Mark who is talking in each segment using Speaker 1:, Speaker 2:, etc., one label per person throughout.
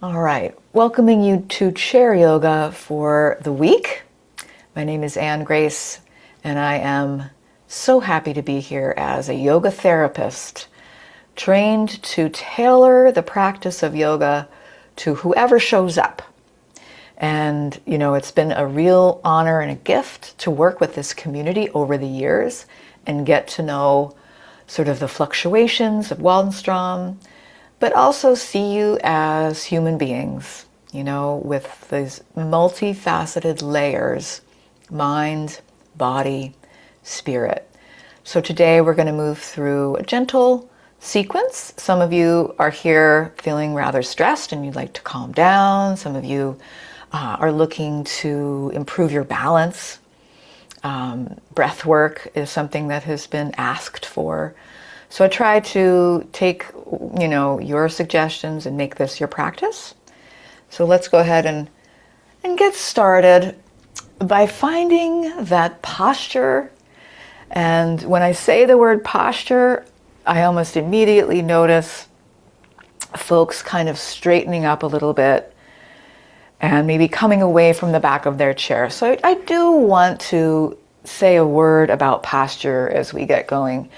Speaker 1: All right, welcoming you to chair yoga for the week. My name is Anne Grace, and I am so happy to be here as a yoga therapist, trained to tailor the practice of yoga to whoever shows up. And, you know, it's been a real honor and a gift to work with this community over the years and get to know sort of the fluctuations of Waldenstrom, but also see you as human beings, you know, with these multifaceted layers, mind, body, spirit. So today we're going to move through a gentle sequence. Some of you are here feeling rather stressed and you'd like to calm down. Some of you are looking to improve your balance. Breath work is something that has been asked for. So I try to take, you know, your suggestions and make this your practice. So let's go ahead and get started by finding that posture. And when I say the word posture, I almost immediately notice folks kind of straightening up a little bit and maybe coming away from the back of their chair. So I do want to say a word about posture as we get going,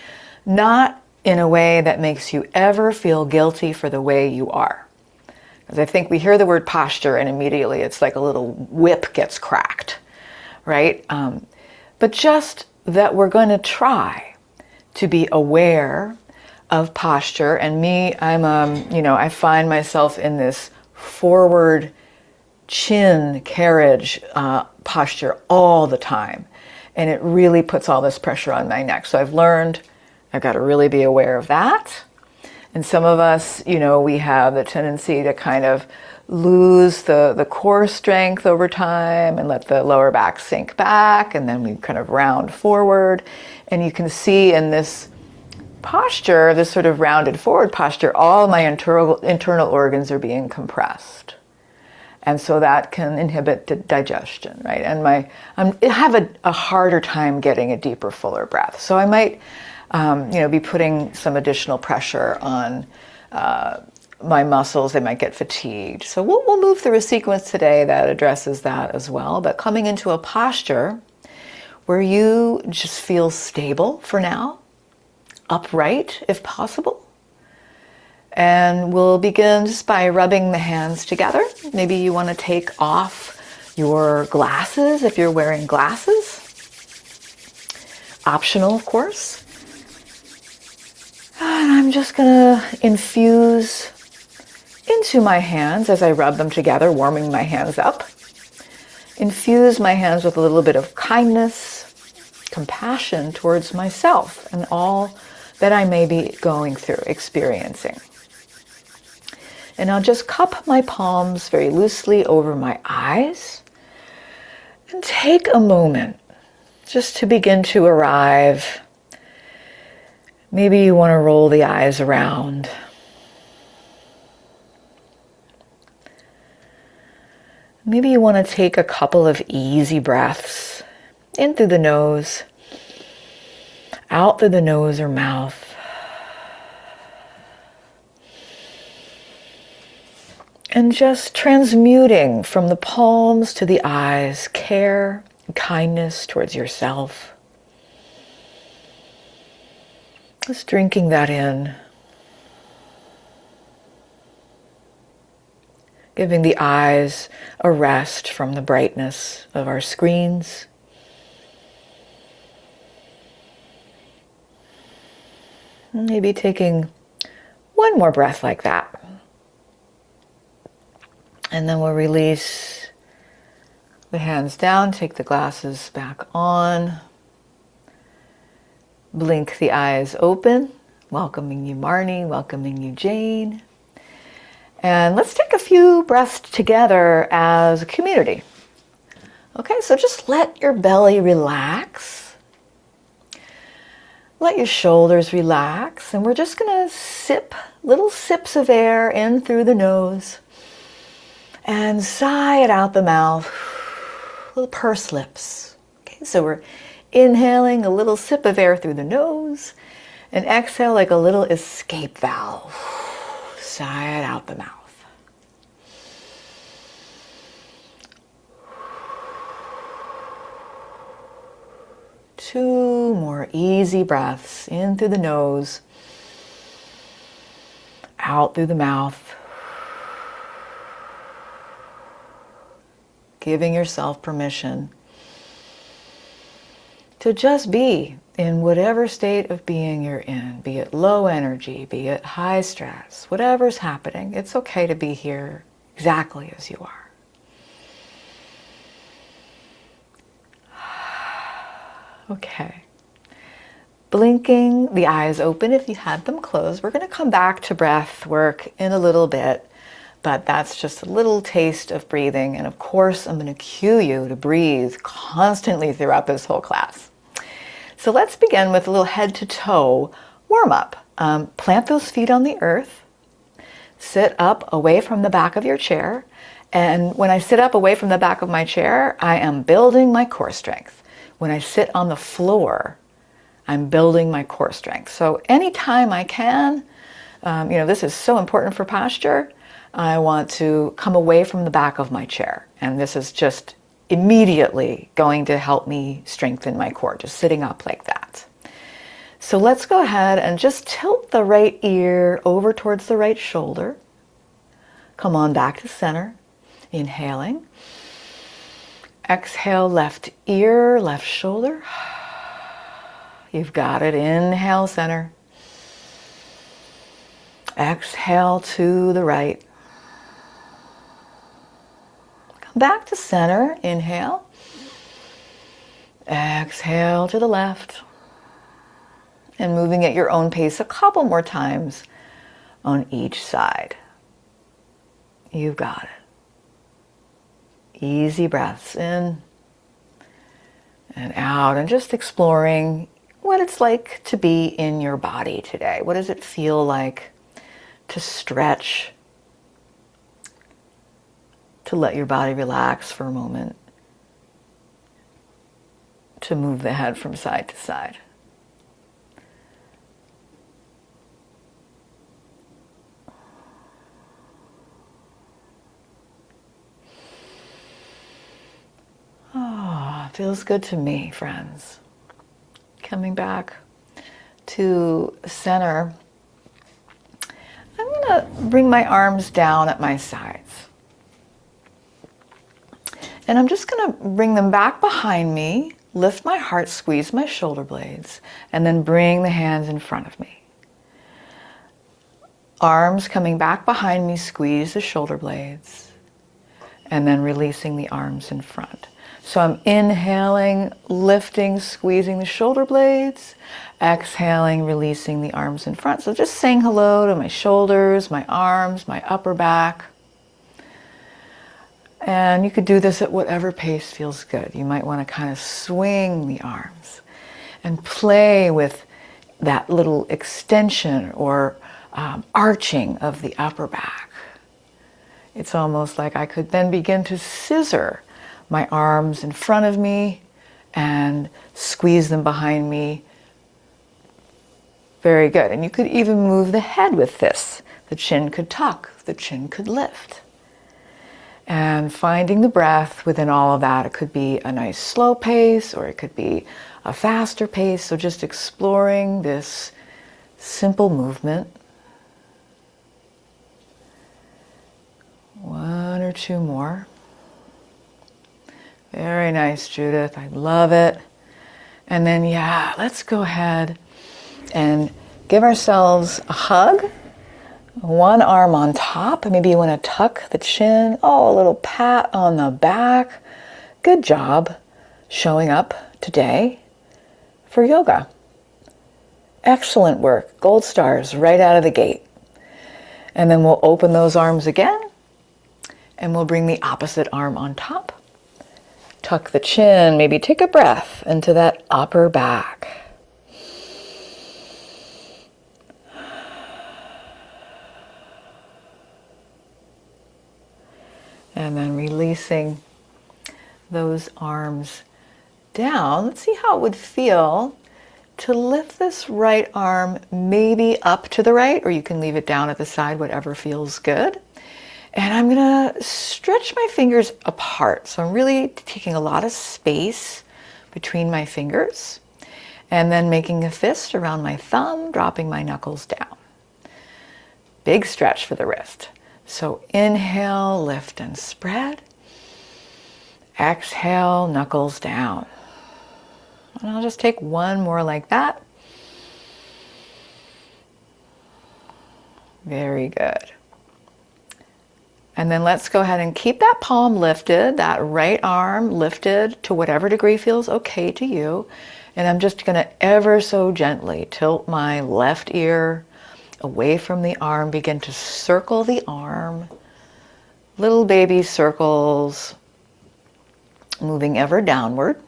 Speaker 1: not in a way that makes you ever feel guilty for the way you are. Because I think we hear the word posture and immediately it's like a little whip gets cracked, right? But just that we're going to try to be aware of posture. And me, I find myself in this forward chin carriage posture all the time. And it really puts all this pressure on my neck. So I've learned I've got to really be aware of that. And some of us, you know, we have the tendency to kind of lose the core strength over time and let the lower back sink back, and then we kind of round forward. And you can see in this posture, this sort of rounded forward posture, all my internal organs are being compressed. And so that can inhibit digestion, right? And I have a harder time getting a deeper, fuller breath. So I might be putting some additional pressure on my muscles. They might get fatigued. So we'll move through a sequence today that addresses that as well. But coming into a posture where you just feel stable for now, upright if possible. And we'll begin just by rubbing the hands together. Maybe you want to take off your glasses if you're wearing glasses. Optional, of course. And I'm just going to infuse into my hands as I rub them together, warming my hands up. Infuse my hands with a little bit of kindness, compassion towards myself and all that I may be going through, experiencing. And I'll just cup my palms very loosely over my eyes and take a moment just to begin to arrive. Maybe you want to roll the eyes around. Maybe you want to take a couple of easy breaths in through the nose, out through the nose or mouth. And just transmuting from the palms to the eyes, care and kindness towards yourself. Just drinking that in. Giving the eyes a rest from the brightness of our screens. Maybe taking one more breath like that. And then we'll release the hands down, take the glasses back on. Blink the eyes open, welcoming you Marnie, welcoming you Jane. And let's take a few breaths together as a community. Okay, so just let your belly relax. Let your shoulders relax. And we're just going to sip little sips of air in through the nose. And sigh it out the mouth, little purse lips. Okay, so we're inhaling a little sip of air through the nose and exhale like a little escape valve. Sigh it out the mouth. 2 more easy breaths in through the nose, out through the mouth. Giving yourself permission to just be in whatever state of being you're in, be it low energy, be it high stress, whatever's happening. It's okay to be here exactly as you are. Okay. Blinking the eyes open if you had them closed. We're going to come back to breath work in a little bit, but that's just a little taste of breathing. And of course, I'm going to cue you to breathe constantly throughout this whole class. So let's begin with a little head to toe warm up. Plant those feet on the earth. Sit up away from the back of your chair. And when I sit up away from the back of my chair, I am building my core strength. When I sit on the floor, I'm building my core strength. So anytime I can, this is so important for posture, I want to come away from the back of my chair. And this is just immediately going to help me strengthen my core, just sitting up like that. So let's go ahead and just tilt the right ear over towards the right shoulder. Come on back to center, inhaling. Exhale, left ear, left shoulder. You've got it. Inhale, center. Exhale to the right. Come back to center. Inhale. Exhale to the left. And moving at your own pace a couple more times on each side. You've got it. Easy breaths in and out, and just exploring what it's like to be in your body today. What does it feel like to stretch, to let your body relax for a moment, to move the head from side to side? Oh, feels good to me, friends. Coming back to center, I'm going to bring my arms down at my sides. And I'm just going to bring them back behind me, lift my heart, squeeze my shoulder blades, and then bring the hands in front of me. Arms coming back behind me, squeeze the shoulder blades, and then releasing the arms in front. So I'm inhaling, lifting, squeezing the shoulder blades, exhaling, releasing the arms in front. So just saying hello to my shoulders, my arms, my upper back. And you could do this at whatever pace feels good. You might want to kind of swing the arms and play with that little extension or arching of the upper back. It's almost like I could then begin to scissor my arms in front of me and squeeze them behind me. Very good. And you could even move the head with this. The chin could tuck, the chin could lift. And finding the breath within all of that. It could be a nice slow pace or it could be a faster pace. So just exploring this simple movement. 1 or 2 more. Very nice, Judith. I love it. And then, let's go ahead and give ourselves a hug. One arm on top. Maybe you want to tuck the chin. Oh, a little pat on the back. Good job showing up today for yoga. Excellent work. Gold stars right out of the gate. And then we'll open those arms again. And we'll bring the opposite arm on top. Tuck the chin, maybe take a breath into that upper back. And then releasing those arms down. Let's see how it would feel to lift this right arm maybe up to the right, or you can leave it down at the side, whatever feels good. And I'm going to stretch my fingers apart. So I'm really taking a lot of space between my fingers. And then making a fist around my thumb, dropping my knuckles down. Big stretch for the wrist. So inhale, lift and spread. Exhale, knuckles down. And I'll just take one more like that. Very good. And then let's go ahead and keep that palm lifted, that right arm lifted to whatever degree feels okay to you. And I'm just going to ever so gently tilt my left ear away from the arm, begin to circle the arm, little baby circles, moving ever downward.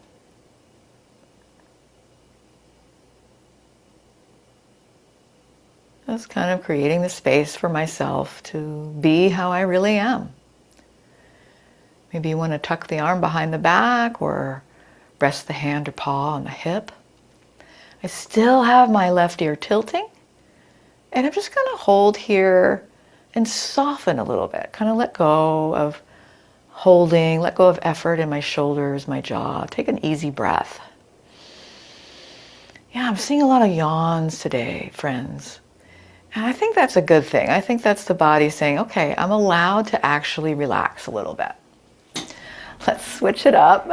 Speaker 1: Just kind of creating the space for myself to be how I really am. Maybe you want to tuck the arm behind the back or rest the hand or paw on the hip. I still have my left ear tilting, and I'm just going to hold here and soften a little bit. Kind of let go of holding, let go of effort in my shoulders, my jaw. Take an easy breath. Yeah, I'm seeing a lot of yawns today, friends. And I think that's a good thing. I think that's the body saying, okay, I'm allowed to actually relax a little bit. Let's switch it up.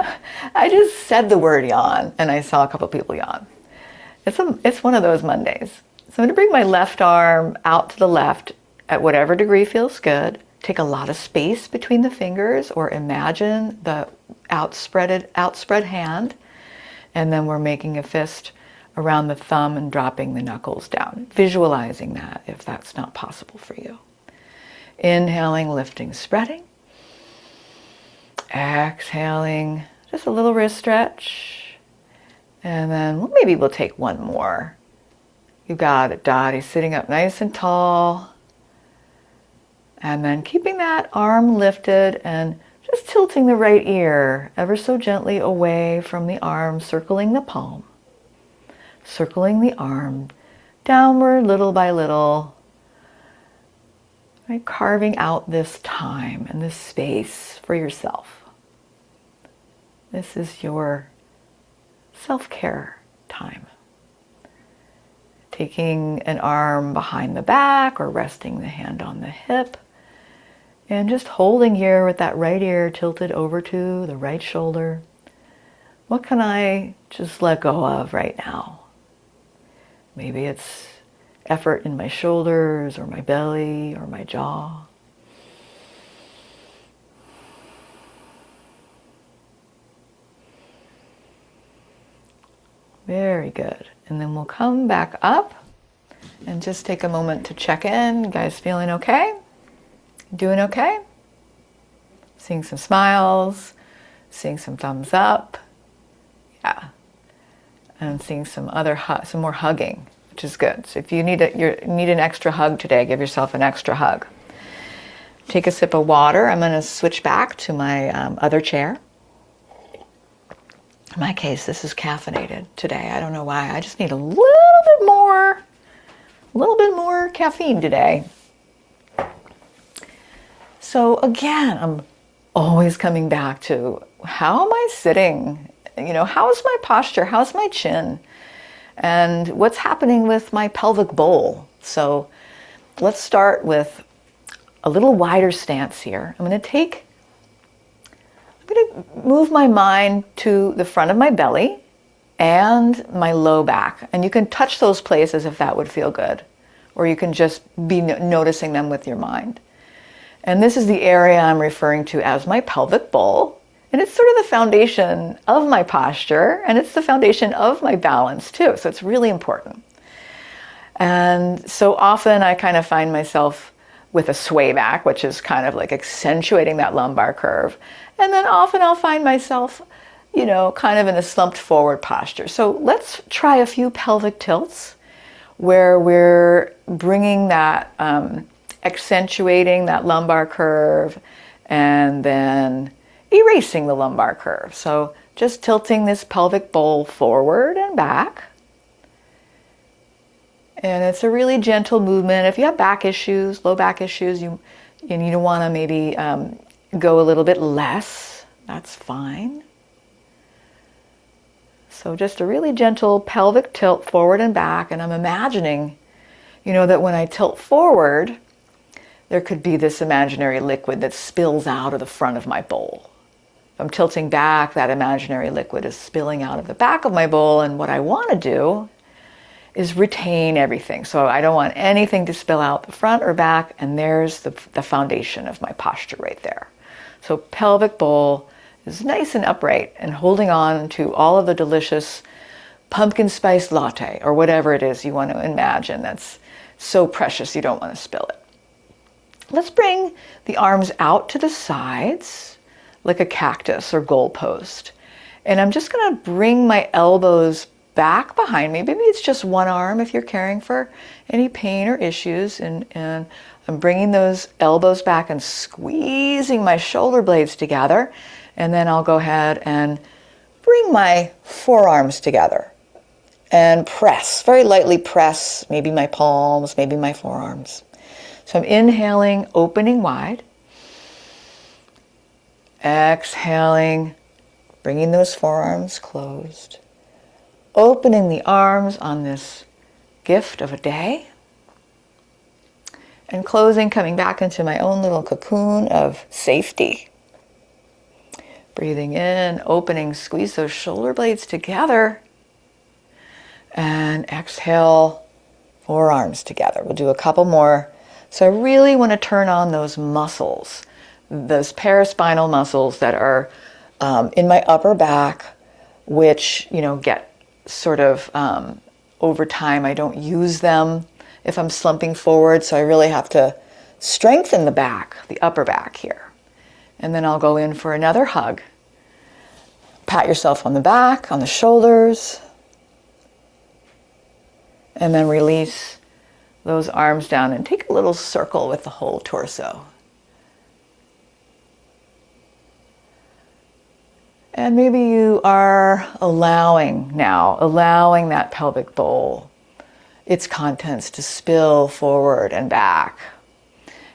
Speaker 1: I just said the word yawn and I saw a couple people yawn. It's one of those Mondays. So I'm going to bring my left arm out to the left at whatever degree feels good. Take a lot of space between the fingers or imagine the outspread hand. And then we're making a fist around the thumb and dropping the knuckles down. Visualizing that if that's not possible for you. Inhaling, lifting, spreading. Exhaling, just a little wrist stretch. And then maybe we'll take one more. You got it, Dottie. Sitting up nice and tall. And then keeping that arm lifted and just tilting the right ear ever so gently away from the arm, circling the palm. Circling the arm downward little by little. Right? Carving out this time and this space for yourself. This is your self-care time. Taking an arm behind the back or resting the hand on the hip. And just holding here with that right ear tilted over to the right shoulder. What can I just let go of right now? Maybe it's effort in my shoulders or my belly or my jaw. Very good. And then we'll come back up and just take a moment to check in. You guys feeling okay? Doing okay? Seeing some smiles, seeing some thumbs up. Yeah. And seeing some more hugging, which is good. So if you need an extra hug today, give yourself an extra hug. Take a sip of water. I'm going to switch back to my other chair. In my case, this is caffeinated today. I don't know why. I just need a little bit more caffeine today. So again, I'm always coming back to how am I sitting? How's my posture? How's my chin? And what's happening with my pelvic bowl? So let's start with a little wider stance here. I'm going to move my mind to the front of my belly and my low back. And you can touch those places if that would feel good. Or you can just be noticing them with your mind. And this is the area I'm referring to as my pelvic bowl. And it's sort of the foundation of my posture, and it's the foundation of my balance too. So it's really important. And so often I kind of find myself with a sway back, which is kind of like accentuating that lumbar curve. And then often I'll find myself, kind of in a slumped forward posture. So let's try a few pelvic tilts where we're bringing that, accentuating that lumbar curve and then erasing the lumbar curve. So just tilting this pelvic bowl forward and back. And it's a really gentle movement. If you have back issues, low back issues, you want to maybe go a little bit less. That's fine. So just a really gentle pelvic tilt forward and back. And I'm imagining, that when I tilt forward, there could be this imaginary liquid that spills out of the front of my bowl. If I'm tilting back, that imaginary liquid is spilling out of the back of my bowl. And what I want to do is retain everything. So I don't want anything to spill out the front or back. And there's the foundation of my posture right there. So pelvic bowl is nice and upright and holding on to all of the delicious pumpkin spice latte or whatever it is you want to imagine that's so precious you don't want to spill it. Let's bring the arms out to the sides like a cactus or goalpost. And I'm just going to bring my elbows back behind me. Maybe it's just one arm if you're caring for any pain or issues. And I'm bringing those elbows back and squeezing my shoulder blades together. And then I'll go ahead and bring my forearms together and press, very lightly press, maybe my palms, maybe my forearms. So I'm inhaling, opening wide. Exhaling, bringing those forearms closed. Opening the arms on this gift of a day. And closing, coming back into my own little cocoon of safety. Breathing in, opening, squeeze those shoulder blades together. And exhale, forearms together. We'll do a couple more. So I really want to turn on those muscles, those paraspinal muscles that are in my upper back, which, get sort of over time. I don't use them if I'm slumping forward. So I really have to strengthen the back, the upper back here. And then I'll go in for another hug. Pat yourself on the back, on the shoulders. And then release those arms down and take a little circle with the whole torso. And maybe you are allowing that pelvic bowl, its contents to spill forward and back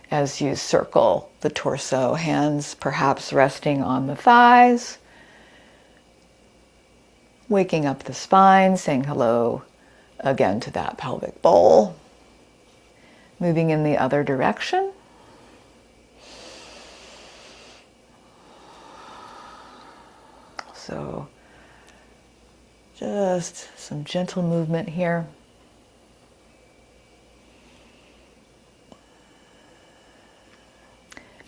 Speaker 1: as you circle the torso, hands perhaps resting on the thighs, waking up the spine, saying hello again to that pelvic bowl. Moving in the other direction. So just some gentle movement here.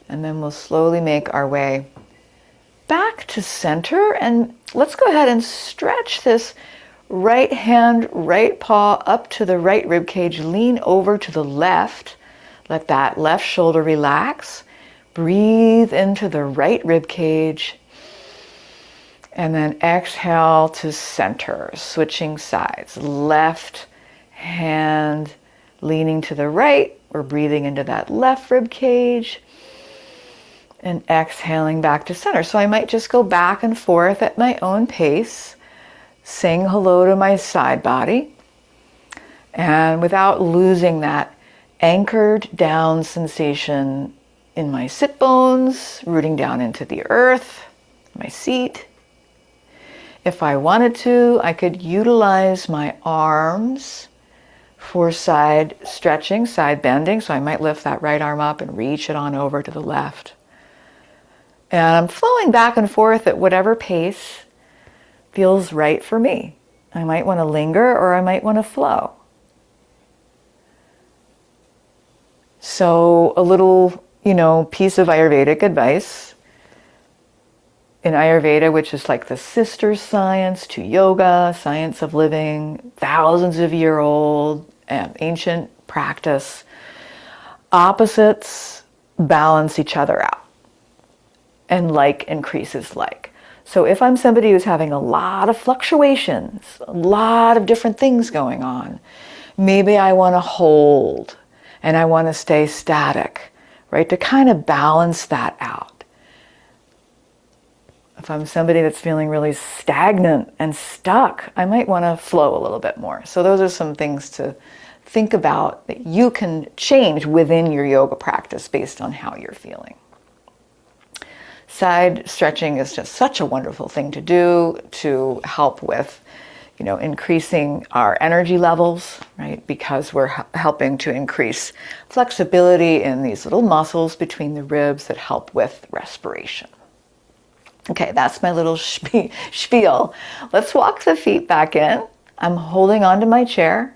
Speaker 1: And then we'll slowly make our way back to center. And let's go ahead and stretch this right hand, right paw up to the right rib cage. Lean over to the left. Let that left shoulder relax. Breathe into the right rib cage. And then exhale to center, switching sides. Left hand leaning to the right. We're breathing into that left rib cage. And exhaling back to center. So I might just go back and forth at my own pace. Saying hello to my side body, and without losing that anchored down sensation in my sit bones, rooting down into the earth, my seat. If I wanted to, I could utilize my arms for side stretching, side bending. So I might lift that right arm up and reach it on over to the left. And I'm flowing back and forth at whatever pace feels right for me. I might want to linger or I might want to flow. So a little, piece of Ayurvedic advice. In Ayurveda, which is like the sister science to yoga, science of living, thousands of year old, ancient practice, opposites balance each other out. And like increases like. So if I'm somebody who's having a lot of fluctuations, a lot of different things going on, maybe I want to hold and I want to stay static, right? To kind of balance that out. If I'm somebody that's feeling really stagnant and stuck, I might want to flow a little bit more. So those are some things to think about that you can change within your yoga practice based on how you're feeling. Side stretching is just such a wonderful thing to do to help with, increasing our energy levels, right? Because we're helping to increase flexibility in these little muscles between the ribs that help with respiration. Okay, that's my little spiel. Let's walk the feet back in. I'm holding onto my chair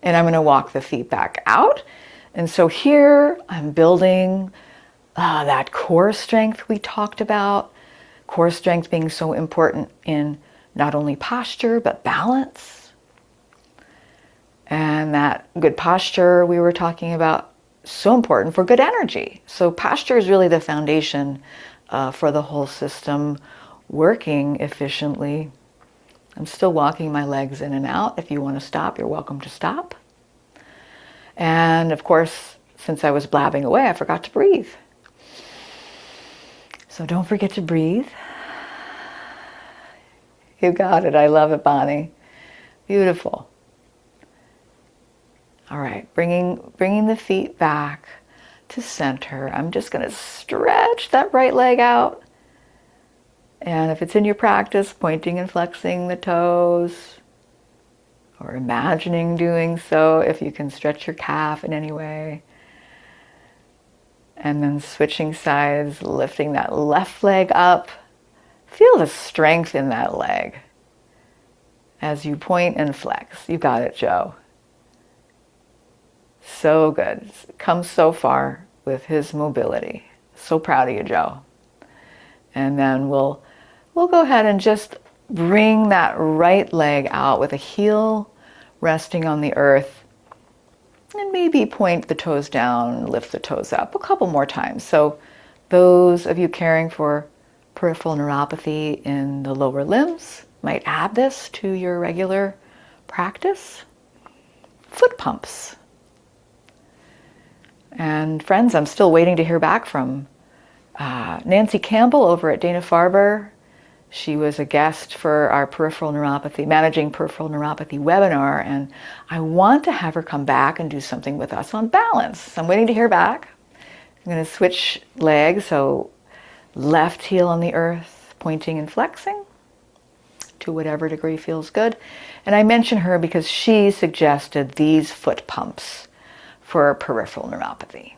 Speaker 1: and I'm going to walk the feet back out. And so here I'm building that core strength we talked about. Core strength being so important in not only posture, but balance. And that good posture we were talking about, so important for good energy. So posture is really the foundation for the whole system working efficiently. I'm still walking my legs in and out. If you want to stop, you're welcome to stop. And of course, since I was blabbing away, I forgot to breathe. So don't forget to breathe. You got it. I love it, Bonnie. Beautiful. All right, bringing the feet back to center. I'm just going to stretch that right leg out. And if it's in your practice, pointing and flexing the toes, or imagining doing so, if you can stretch your calf in any way. And then switching sides, lifting that left leg up. Feel the strength in that leg as you point and flex. You got it, Joe. So good. Come so far with his mobility. So proud of you, Joe. And then we'll go ahead and just bring that right leg out with a heel resting on the earth. And maybe point the toes down, lift the toes up a couple more times. So those of you caring for peripheral neuropathy in the lower limbs might add this to your regular practice. Foot pumps. And friends, I'm still waiting to hear back from Nancy Campbell over at Dana-Farber. She was a guest for our Managing Peripheral Neuropathy webinar, and I want to have her come back and do something with us on balance. So I'm waiting to hear back. I'm going to switch legs, so left heel on the earth, pointing and flexing to whatever degree feels good. And I mention her because she suggested these foot pumps for peripheral neuropathy.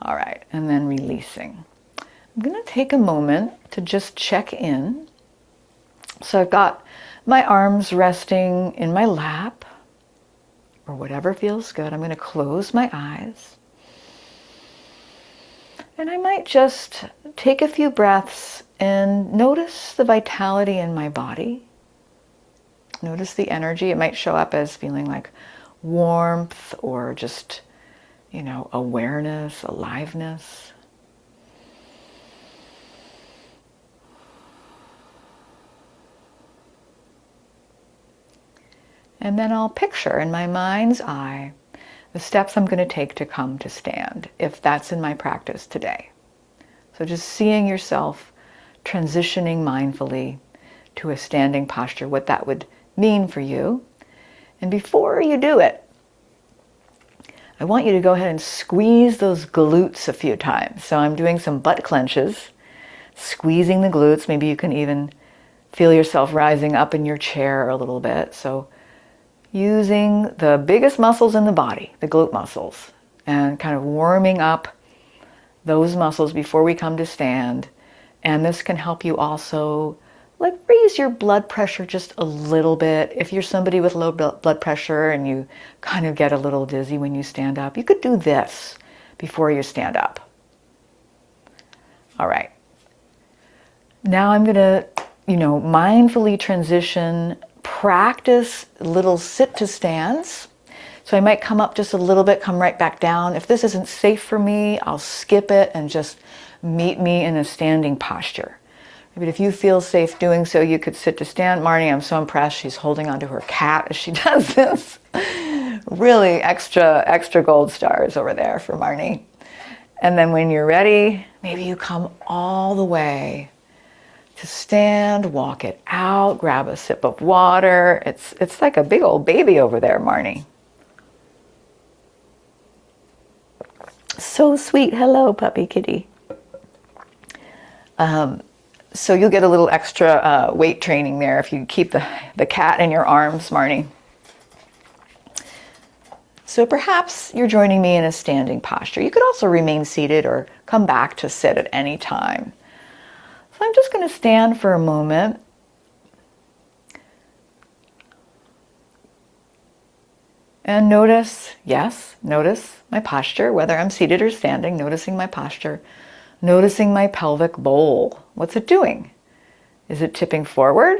Speaker 1: All right, and then releasing. I'm going to take a moment to just check in. So I've got my arms resting in my lap, or whatever feels good. I'm going to close my eyes. And I might just take a few breaths and notice the vitality in my body. Notice the energy. It might show up as feeling like warmth or just, awareness, aliveness. And then I'll picture in my mind's eye the steps I'm going to take to come to stand, if that's in my practice today. So just seeing yourself transitioning mindfully to a standing posture, what that would mean for you. And before you do it, I want you to go ahead and squeeze those glutes a few times. So I'm doing some butt clenches, squeezing the glutes. Maybe you can even feel yourself rising up in your chair a little bit. So using the biggest muscles in the body, the glute muscles, and kind of warming up those muscles before we come to stand. And this can help you also raise your blood pressure just a little bit. If you're somebody with low blood pressure and you kind of get a little dizzy when you stand up, you could do this before you stand up. All right. Now I'm going to, mindfully transition, practice little sit to stands. So I might come up just a little bit, come right back down. If this isn't safe for me, I'll skip it and just meet me in a standing posture. But if you feel safe doing so, you could sit to stand. Marnie, I'm so impressed. She's holding onto her cat as she does this. Really extra gold stars over there for Marnie. And then when you're ready, maybe you come all the way to stand, walk it out, grab a sip of water. It's like a big old baby over there, Marnie. so sweet. Hello, puppy kitty. So you'll get a little extra weight training there if you keep the cat in your arms, Marnie. So perhaps you're joining me in a standing posture. You could also remain seated or come back to sit at any time. So I'm just going to stand for a moment. And notice, yes, notice my posture, whether I'm seated or standing, noticing my posture, noticing my pelvic bowl. What's it doing? Is it tipping forward?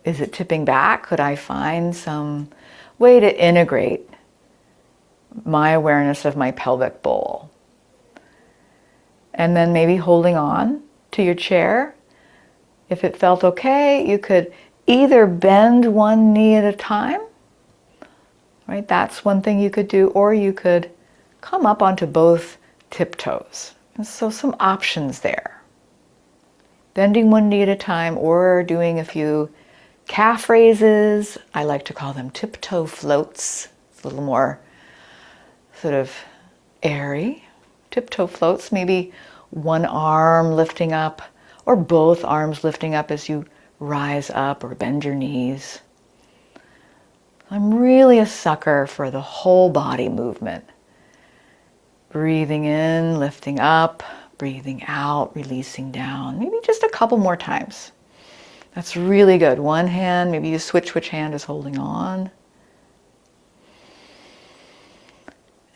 Speaker 1: Is it tipping back? Could I find some way to integrate my awareness of my pelvic bowl? And then maybe holding on to your chair. If it felt okay, you could either bend one knee at a time, right? That's one thing you could do, or you could come up onto both tiptoes. And so some options there. Bending one knee at a time, or doing a few calf raises. I like to call them tiptoe floats. It's a little more sort of airy. Tiptoe floats, maybe one arm lifting up, or both arms lifting up as you rise up or bend your knees. I'm really a sucker for the whole body movement. Breathing in, lifting up, breathing out, releasing down. Maybe just a couple more times. That's really good. One hand, maybe you switch which hand is holding on.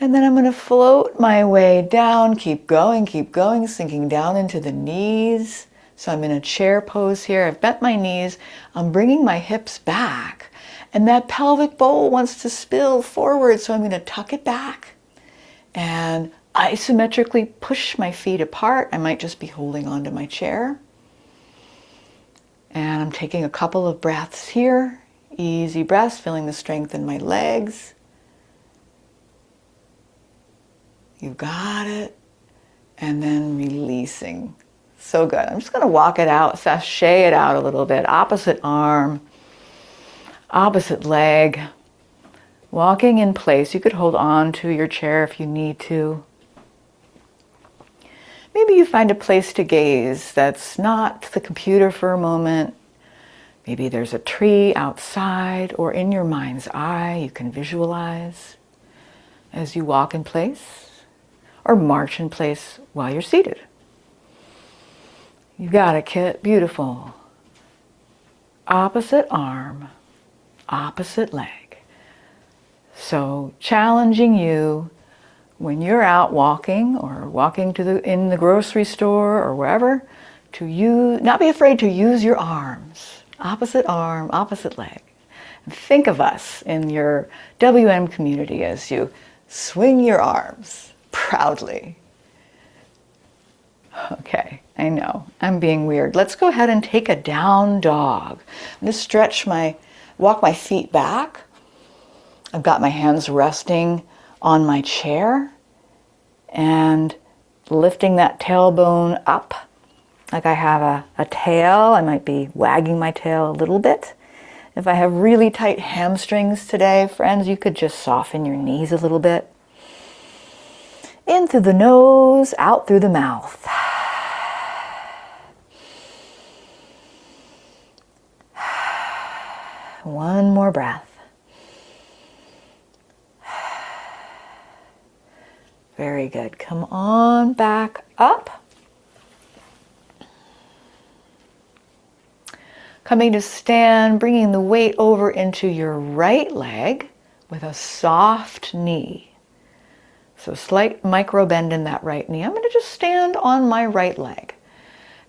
Speaker 1: And then I'm going to float my way down, keep going, sinking down into the knees. So I'm in a chair pose here. I've bent my knees. I'm bringing my hips back. And that pelvic bowl wants to spill forward, so I'm going to tuck it back and isometrically push my feet apart. I might just be holding onto my chair. And I'm taking a couple of breaths here. Easy breaths, feeling the strength in my legs. You got it. And then releasing. So good. I'm just going to walk it out, sashay it out a little bit. Opposite arm, opposite leg. Walking in place. You could hold on to your chair if you need to. Maybe you find a place to gaze that's not the computer for a moment. Maybe there's a tree outside, or in your mind's eye you can visualize as you walk in place or march in place while you're seated. You got it, Kit. Beautiful. Opposite arm, opposite leg. So challenging you when you're out walking or walking in the grocery store or wherever, not be afraid to use your arms. Opposite arm, opposite leg. And think of us in your WM community as you swing your arms proudly. Okay, I know, I'm being weird. Let's go ahead and take a down dog. I'm going to walk my feet back. I've got my hands resting on my chair and lifting that tailbone up like I have a tail. I might be wagging my tail a little bit. If I have really tight hamstrings today, friends, you could just soften your knees a little bit. In through the nose, out through the mouth. One more breath. Very good. Come on back up. Coming to stand, bringing the weight over into your right leg with a soft knee. So slight micro bend in that right knee. I'm going to just stand on my right leg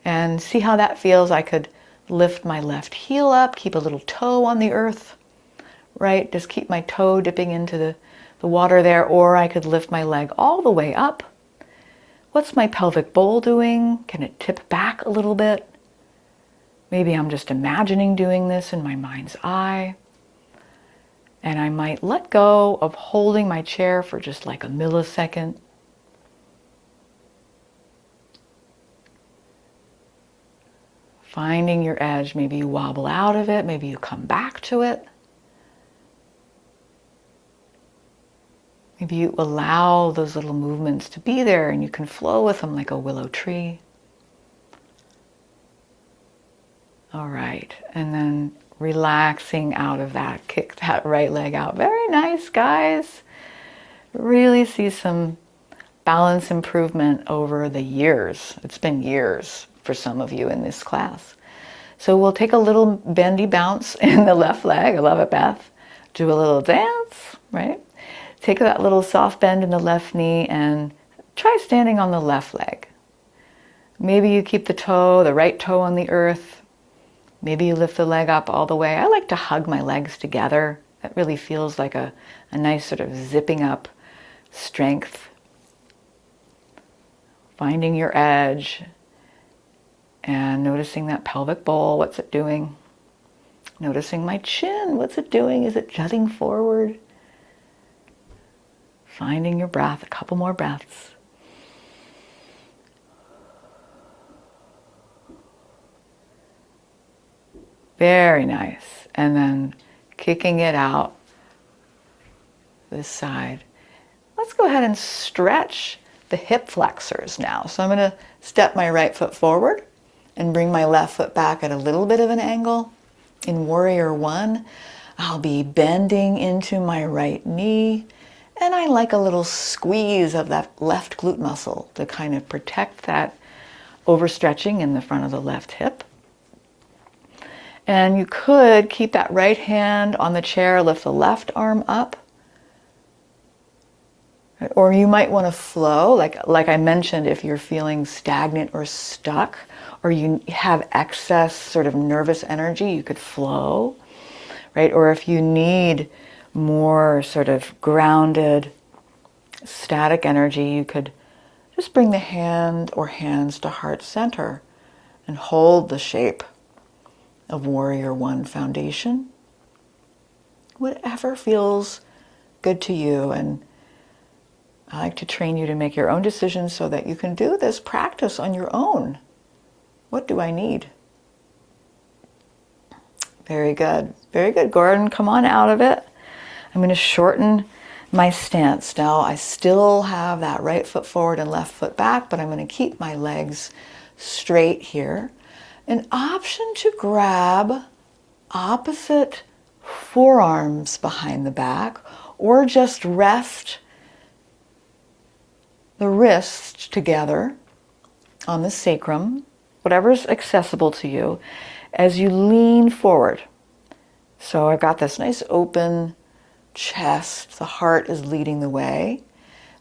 Speaker 1: and see how that feels. I could lift my left heel up, keep a little toe on the earth, right? Just keep my toe dipping into the water there, or I could lift my leg all the way up. What's my pelvic bowl doing? Can it tip back a little bit? Maybe I'm just imagining doing this in my mind's eye. And I might let go of holding my chair for just like a millisecond. Finding your edge. Maybe you wobble out of it. Maybe you come back to it. Maybe you allow those little movements to be there and you can flow with them like a willow tree. All right, and then relaxing out of that, kick that right leg out. Very nice, guys. Really see some balance improvement over the years. It's been years for some of you in this class. So we'll take a little bendy bounce in the left leg. I love it, Beth. Do a little dance, right? Take that little soft bend in the left knee and try standing on the left leg. Maybe you keep the right toe on the earth. Maybe you lift the leg up all the way. I like to hug my legs together. That really feels like a nice sort of zipping up strength. Finding your edge and noticing that pelvic bowl. What's it doing? Noticing my chin. What's it doing? Is it jutting forward? Finding your breath. A couple more breaths. Very nice. And then kicking it out this side. Let's go ahead and stretch the hip flexors now. So I'm going to step my right foot forward and bring my left foot back at a little bit of an angle. In Warrior One, I'll be bending into my right knee, and I like a little squeeze of that left glute muscle to kind of protect that overstretching in the front of the left hip. And you could keep that right hand on the chair, lift the left arm up. Or you might want to flow, like I mentioned, if you're feeling stagnant or stuck, or you have excess sort of nervous energy, you could flow, right? Or if you need more sort of grounded, static energy, you could just bring the hand or hands to heart center and hold the shape of Warrior One foundation. Whatever feels good to you. And I like to train you to make your own decisions so that you can do this practice on your own. What do I need? Very good. Very good, Gordon. Come on out of it. I'm going to shorten my stance. Now, I still have that right foot forward and left foot back, but I'm going to keep my legs straight here. An option to grab opposite forearms behind the back, or just rest the wrists together on the sacrum, whatever's accessible to you, as you lean forward. So I've got this nice open chest. The heart is leading the way.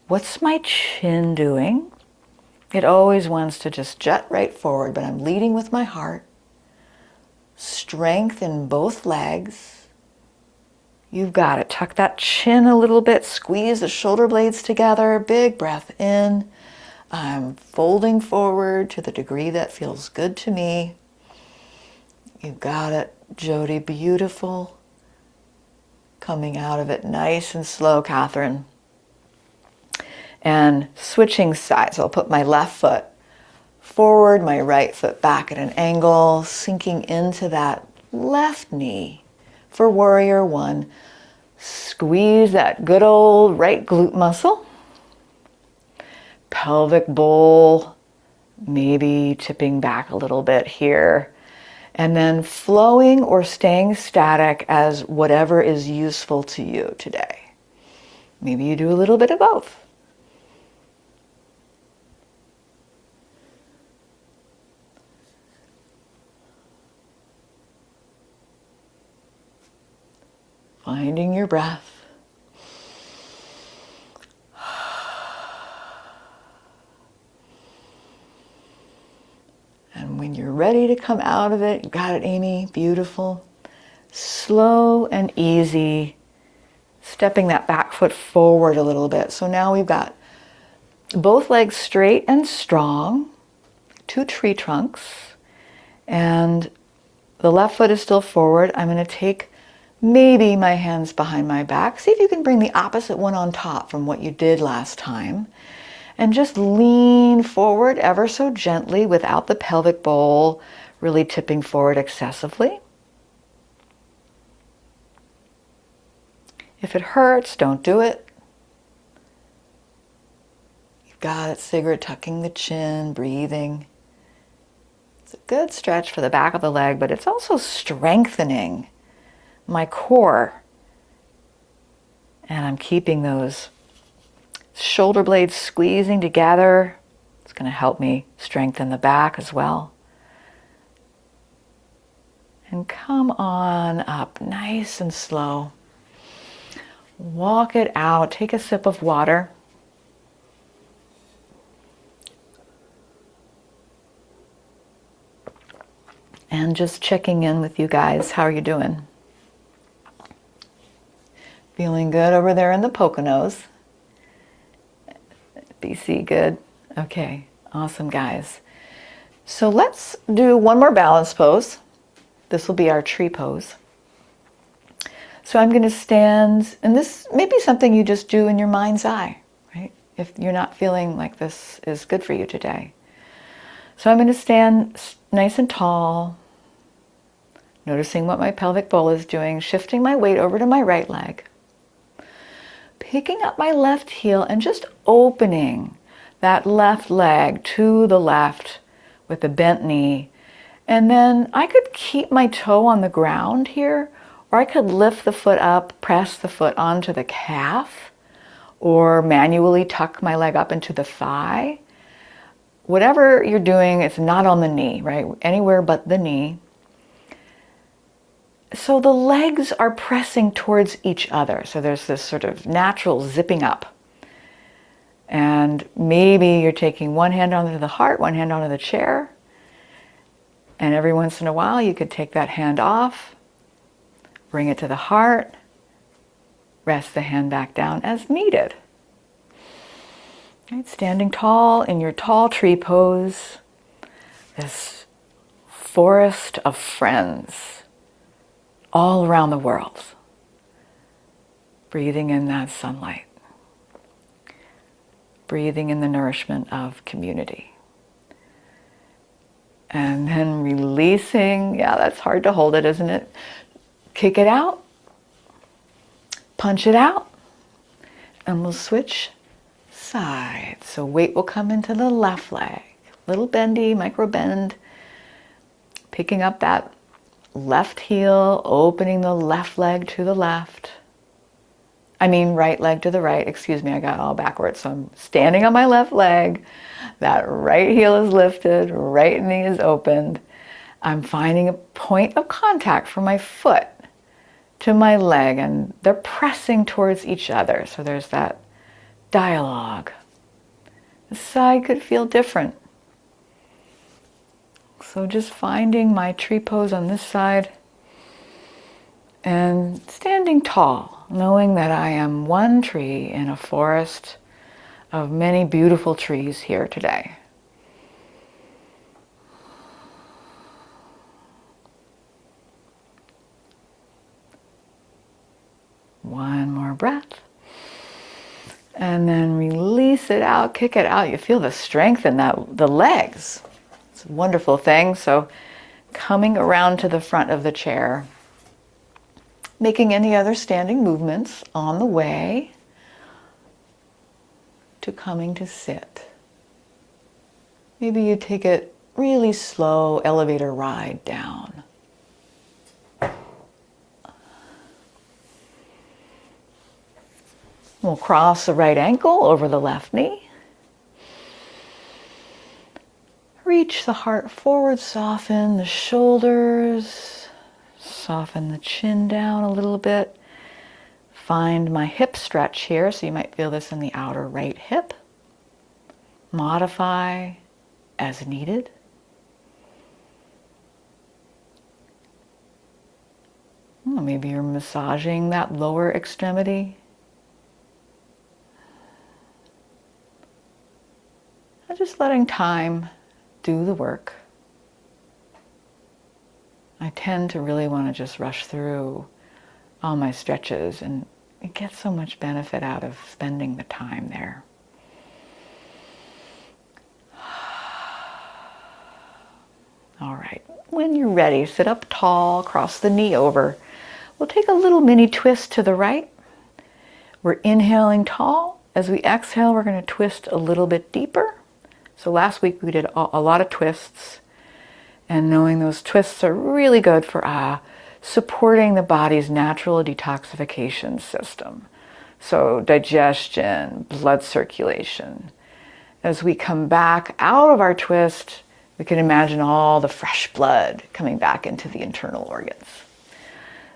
Speaker 1: What's my chin doing? It always wants to just jut right forward, but I'm leading with my heart. Strength in both legs. You've got it. Tuck that chin a little bit. Squeeze the shoulder blades together. Big breath in. I'm folding forward to the degree that feels good to me. You've got it, Jody. Beautiful. Coming out of it nice and slow, Catherine. And switching sides. I'll put my left foot forward, my right foot back at an angle, sinking into that left knee. For Warrior One, squeeze that good old right glute muscle. Pelvic bowl, maybe tipping back a little bit here. And then flowing or staying static as whatever is useful to you today. Maybe you do a little bit of both. Finding your breath. And when you're ready to come out of it, you got it, Amy, beautiful. Slow and easy, stepping that back foot forward a little bit. So now we've got both legs straight and strong, 2 tree trunks, and the left foot is still forward. I'm going to take maybe my hands behind my back. See if you can bring the opposite one on top from what you did last time. And just lean forward ever so gently without the pelvic bowl really tipping forward excessively. If it hurts, don't do it. Got it, Sigrid, tucking the chin, breathing. It's a good stretch for the back of the leg, but it's also strengthening my core. And I'm keeping those shoulder blades squeezing together. It's going to help me strengthen the back as well. And come on up, nice and slow. Walk it out. Take a sip of water. And just checking in with you guys. How are you doing? Feeling good over there in the Poconos? BC, good? Okay, awesome, guys. So let's do one more balance pose. This will be our tree pose. So I'm going to stand, and this may be something you just do in your mind's eye, right? If you're not feeling like this is good for you today. So I'm going to stand nice and tall, noticing what my pelvic bowl is doing, shifting my weight over to my right leg, picking up my left heel and just opening that left leg to the left with the bent knee. And then I could keep my toe on the ground here, or I could lift the foot up, press the foot onto the calf, or manually tuck my leg up into the thigh. Whatever you're doing, it's not on the knee, right? Anywhere but the knee. So the legs are pressing towards each other. So there's this sort of natural zipping up. And maybe you're taking one hand onto the heart, one hand onto the chair. And every once in a while, you could take that hand off, bring it to the heart, rest the hand back down as needed. Right, standing tall in your tall tree pose, this forest of friends all around the world, breathing in that sunlight, breathing in the nourishment of community. And then releasing, yeah, that's hard to hold it, isn't it? Kick it out, punch it out, and we'll switch sides. So weight will come into the left leg, little bendy, micro bend, picking up that left heel, opening the left leg to the left. Right leg to the right. Excuse me, I got all backwards. So I'm standing on my left leg. That right heel is lifted, right knee is opened. I'm finding a point of contact from my foot to my leg, and they're pressing towards each other. So there's that dialogue. The side could feel different. So just finding my tree pose on this side and standing tall, knowing that I am one tree in a forest of many beautiful trees here today. One more breath. And then release it out, kick it out. You feel the strength in the legs. It's a wonderful thing. So coming around to the front of the chair, making any other standing movements on the way to coming to sit. Maybe you take it really slow, elevator ride down. We'll cross the right ankle over the left knee. Reach the heart forward, soften the shoulders, soften the chin down a little bit. Find my hip stretch here, so you might feel this in the outer right hip. Modify as needed. Maybe you're massaging that lower extremity. And just letting time do the work. I tend to really want to just rush through all my stretches, and you get so much benefit out of spending the time there. All right, when you're ready, sit up tall, cross the knee over. We'll take a little mini twist to the right. We're inhaling tall, As we exhale, we're going to twist a little bit deeper. So last week we did a lot of twists, and knowing those twists are really good for supporting the body's natural detoxification system. So digestion, blood circulation. As we come back out of our twist, we can imagine all the fresh blood coming back into the internal organs.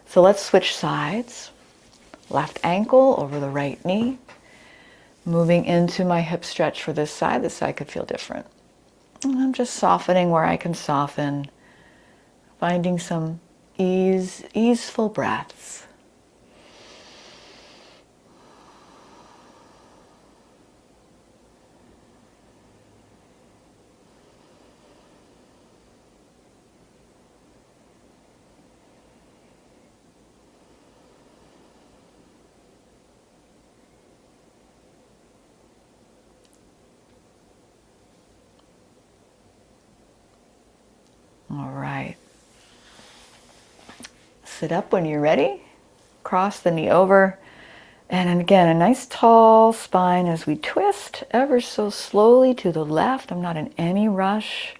Speaker 1: So let's switch sides. Left ankle over the right knee. Moving into my hip stretch for this side. This side could feel different. And I'm just softening where I can soften. Finding some easeful breaths. All right. Sit up when you're ready. Cross the knee over. And again, a nice tall spine as we twist ever so slowly to the left. I'm not in any rush.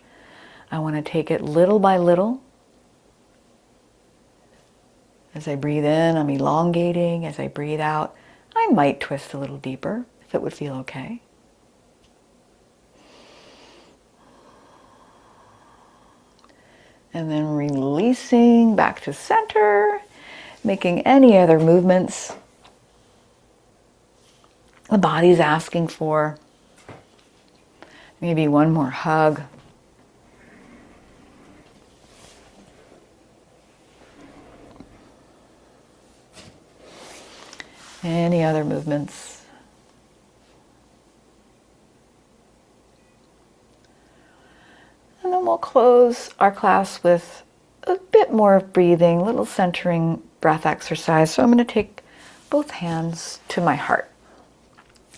Speaker 1: I want to take it little by little. As I breathe in, I'm elongating. As I breathe out, I might twist a little deeper if it would feel okay. And then releasing back to center, making any other movements the body's asking for. Maybe one more hug. Any other movements. And then we'll close our class with a bit more of breathing, a little centering breath exercise. So I'm going to take both hands to my heart.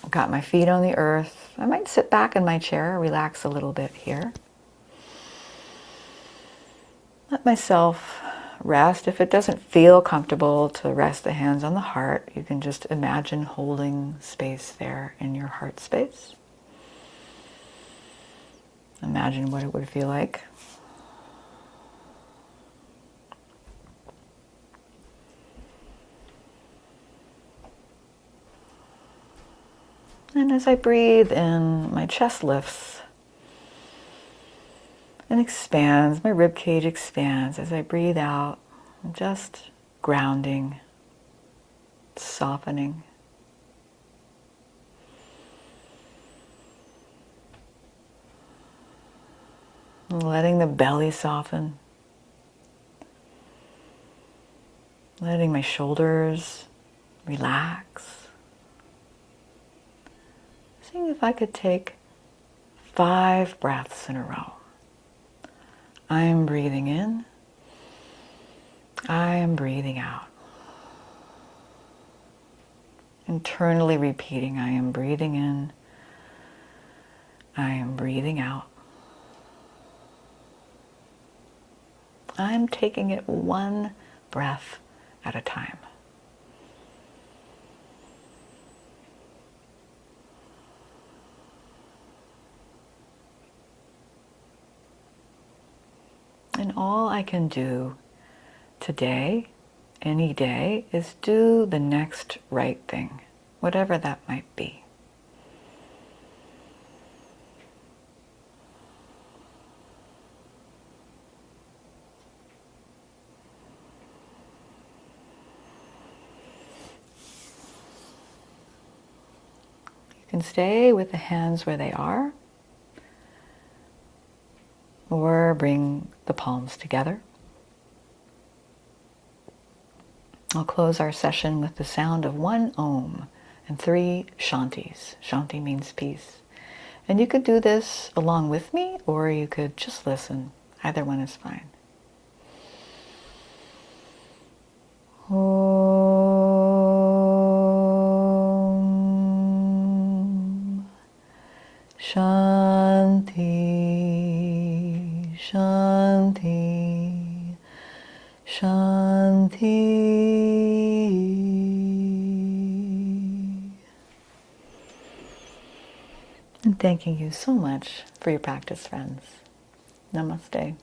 Speaker 1: I've got my feet on the earth. I might sit back in my chair, relax a little bit here. Let myself rest. If it doesn't feel comfortable to rest the hands on the heart, you can just imagine holding space there in your heart space. Imagine what it would feel like. And as I breathe in, my chest lifts and expands. My rib cage expands. As I breathe out, I'm just grounding, softening. Letting the belly soften. Letting my shoulders relax. Seeing if I could take 5 breaths in a row. I am breathing in. I am breathing out. Internally repeating, I am breathing in. I am breathing out. I'm taking it one breath at a time. And all I can do today, any day, is do the next right thing, whatever that might be. You can stay with the hands where they are, or bring the palms together. I'll close our session with the sound of 1 Om and 3 Shantis. Shanti means peace. And you could do this along with me, or you could just listen. Either one is fine. Om Shanti, Shanti, Shanti. And thanking you so much for your practice, friends. Namaste.